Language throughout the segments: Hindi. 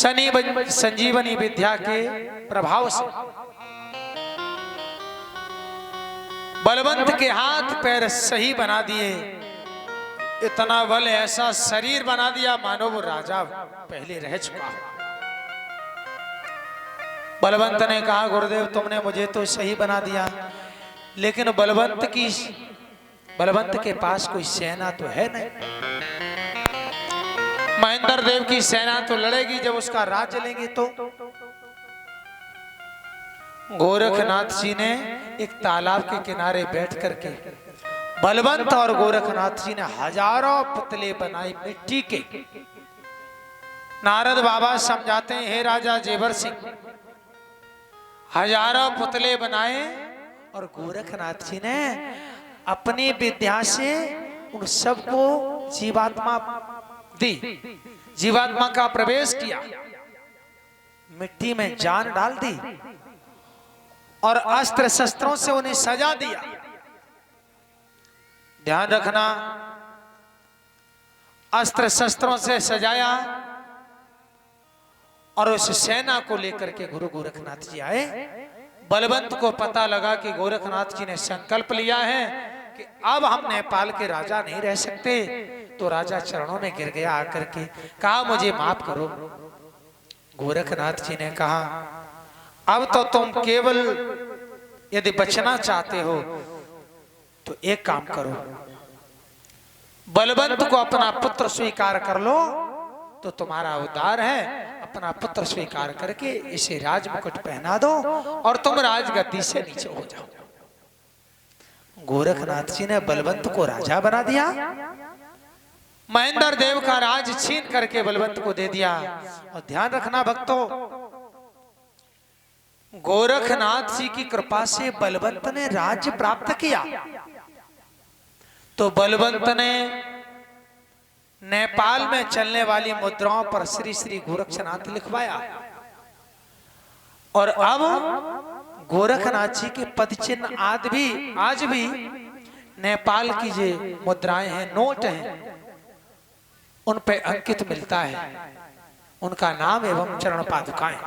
संजीवनी विद्या के प्रभाव से बलवंत के हाथ पैर सही बना दिए। इतना बल, ऐसा शरीर बना दिया मानो वो राजा पहले रह चुका हो। बलवंत ने कहा, गुरुदेव तुमने मुझे तो सही बना दिया, लेकिन बलवंत के पास कोई सेना तो है नहीं। महेंद्र देव की सेना तो लड़ेगी जब उसका राज्य लेंगे तो। गोरखनाथ जी ने एक तालाब के किनारे बैठ करके बलवंत और गोरखनाथ जी ने हजारों पुतले बनाए मिट्टी के। नारद बाबा समझाते हैं, हे राजा जेवर सिंह, हजारों पुतले बनाए और गोरखनाथ जी ने अपनी विद्या से उन सबको जीवात्मा दी, जीवात्मा का प्रवेश किया, मिट्टी में जान डाल दी और अस्त्र शस्त्रों से उन्हें सजा दिया। ध्यान रखना, अस्त्र शस्त्रों से सजाया और उस सेना को लेकर के गुरु गोरखनाथ जी आए। बलवंत को पता लगा कि गोरखनाथ जी ने संकल्प लिया है कि अब हम नेपाल के राजा नहीं रह सकते, तो राजा चरणों में गिर गया आकर के, कहा मुझे माफ करो। गोरखनाथ जी ने कहा, अब तो तुम केवल यदि बचना चाहते हो तो एक काम करो, बलवंत को अपना पुत्र स्वीकार कर लो तो तुम्हारा उद्धार है। अपना पुत्र स्वीकार करके इसे राजमुकुट पहना दो और तुम राजगद्दी से नीचे हो जाओ। गोरखनाथ जी ने बलवंत को राजा बना दिया, महेंद्र देव का राज छीन करके बलवंत को दे दिया। और ध्यान रखना भक्तों, गोरखनाथ जी की कृपा से बलवंत ने राज्य प्राप्त किया, तो बलवंत ने नेपाल में चलने वाली मुद्राओं पर श्री श्री गोरक्षनाथ लिखवाया। और अब गोरखनाथ जी के पद चिन्ह आज भी नेपाल की जो मुद्राएं हैं, नोट हैं, उन पे अंकित मिलता है उनका नाम एवं चरण पादुकाएं।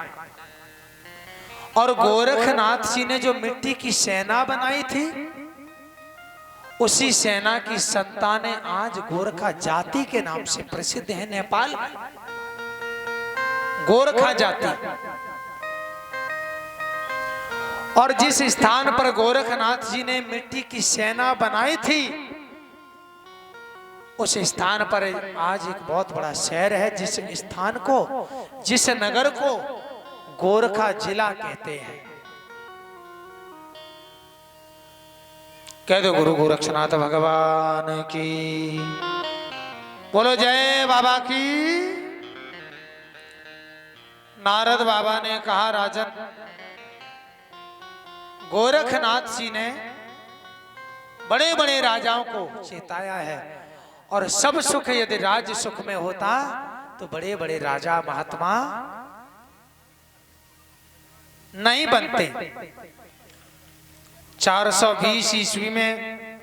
और गोरखनाथ जी ने जो मिट्टी की सेना बनाई थी, उसी सेना की संतानें आज गोरखा जाति के नाम से प्रसिद्ध है नेपाल में। गोरखा जाति। और जिस स्थान पर गोरखनाथ जी ने मिट्टी की सेना बनाई थी, उस स्थान पर आज एक बहुत बड़ा शहर है, जिस स्थान को, जिस नगर को गोरखा जिला कहते हैं। कह दो गुरु गोरक्षनाथ भगवान की, बोलो जय बाबा की। नारद बाबा ने कहा, राजन, गोरखनाथ जी ने बड़े बड़े राजाओं को चेताया है, और सब सुख यदि राज्य सुख में होता तो बड़े बड़े राजा महात्मा नहीं बनते। 420 ईस्वी में